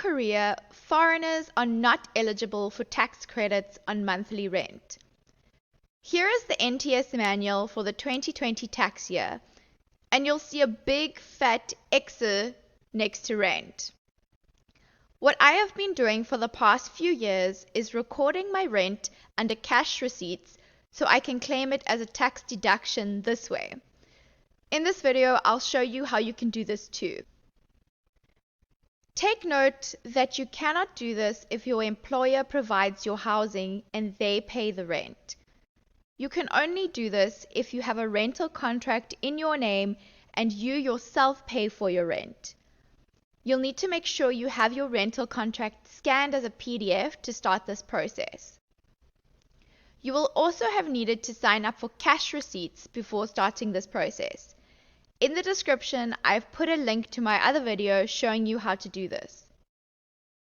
Korea, foreigners are not eligible for tax credits on monthly rent. Here is the NTS manual for the 2020 tax year, and you'll see a big fat X next to rent. What I have been doing for the past few years is recording my rent under cash receipts so I can claim it as a tax deduction this way. In this video, I'll show you how you can do this too. Take note that you cannot do this if your employer provides your housing and they pay the rent. You can only do this if you have a rental contract in your name and you yourself pay for your rent. You'll need to make sure you have your rental contract scanned as a PDF to start this process. You will also have needed to sign up for cash receipts before starting this process. In the description, I've put a link to my other video showing you how to do this.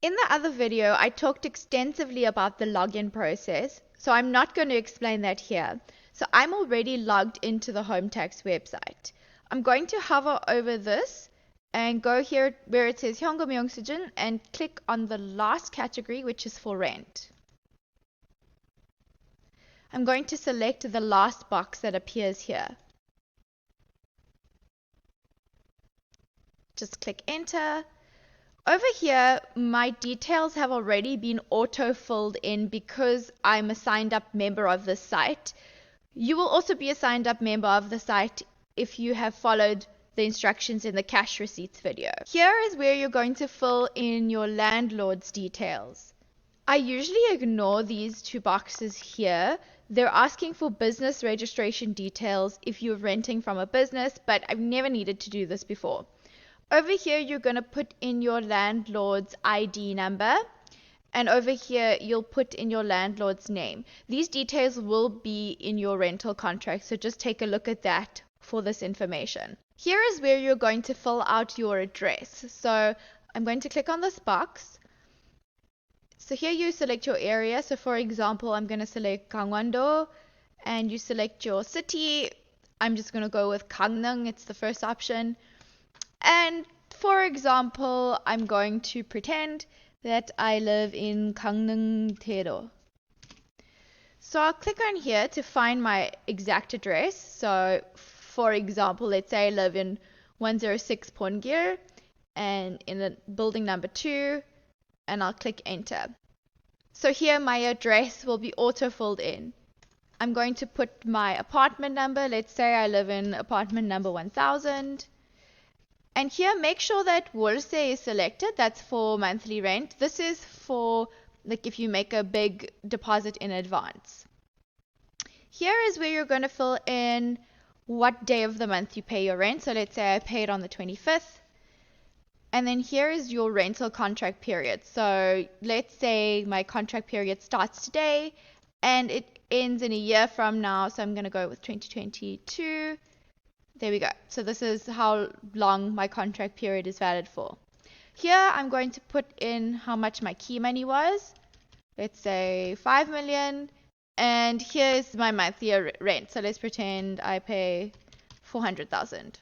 In the other video, I talked extensively about the login process, so I'm not going to explain that here. So I'm already logged into the HomeTax website. I'm going to hover over this and go here where it says 현금 영수증 and click on the last category, which is for rent. I'm going to select the last box that appears here. Just click enter. Over here, my details have already been auto-filled in because I'm a signed up member of this site. You will also be a signed up member of the site if you have followed the instructions in the cash receipts video. Here is where you're going to fill in your landlord's details. I usually ignore these two boxes here. They're asking for business registration details if you're renting from a business, but I've never needed to do this before. Over here, you're going to put in your landlord's ID number, and over here, you'll put in your landlord's name. These details will be in your rental contract, so just take a look at that for this information. Here is where you're going to fill out your address. So I'm going to click on this box. So here you select your area. So for example, I'm going to select Gangwon-do, and you select your city. I'm just going to go with Gangneung. It's the first option. And for example, I'm going to pretend that I live in Gangneung-daedo. So I'll click on here to find my exact address. So for example, let's say I live in 106 Pongir and in the building number 2, and I'll click enter. So here my address will be auto-filled in. I'm going to put my apartment number. Let's say I live in apartment number 1000. And here, make sure that 월세 is selected. That's for monthly rent. This is for like if you make a big deposit in advance. Here is where you're going to fill in what day of the month you pay your rent. So let's say I pay it on the 25th. And then here is your rental contract period. So let's say my contract period starts today and it ends in a year from now. So I'm going to go with 2022. There we go. So this is how long my contract period is valid for. Here I'm going to put in how much my key money was. Let's say 5 million. And here's my monthly rent. So let's pretend I pay 400,000.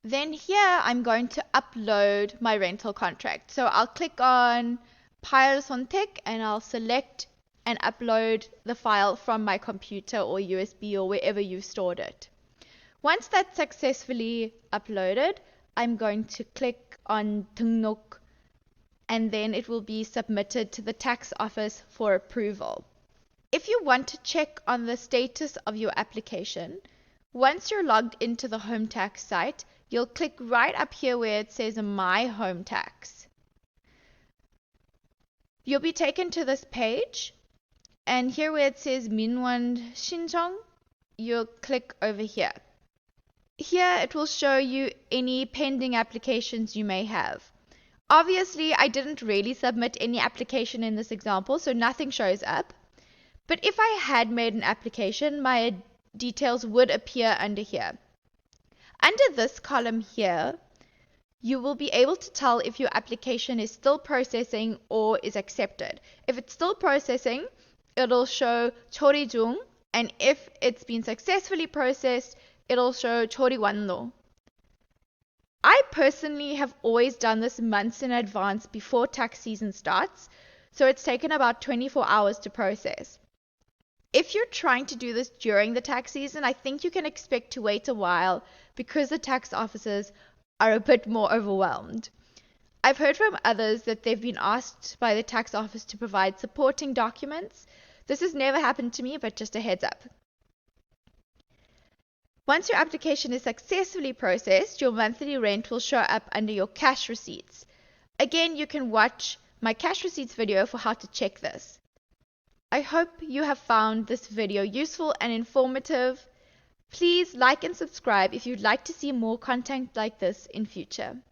Then here I'm going to upload my rental contract. So I'll click on File 선택 and I'll select and upload the file from my computer or USB or wherever you've stored it. Once that's successfully uploaded, I'm going to click on 등록 and then it will be submitted to the tax office for approval. If you want to check on the status of your application, once you're logged into the HomeTax site, you'll click right up here where it says My HomeTax. You'll be taken to this page. And here where it says 민원 신청, you'll click over here. Here it will show you any pending applications you may have. Obviously, I didn't really submit any application in this example, so nothing shows up. But if I had made an application, my details would appear under here. Under this column here, you will be able to tell if your application is still processing or is accepted. If it's still processing, it'll show 처리 중, and if it's been successfully processed, it'll show 처리 완료. I personally have always done this months in advance before tax season starts, so it's taken about 24 hours to process. If you're trying to do this during the tax season, I think you can expect to wait a while because the tax officers are a bit more overwhelmed. I've heard from others that they've been asked by the tax office to provide supporting documents. This has never happened to me, but just a heads up. Once your application is successfully processed, your monthly rent will show up under your cash receipts. Again, you can watch my cash receipts video for how to check this. I hope you have found this video useful and informative. Please like and subscribe if you'd like to see more content like this in future.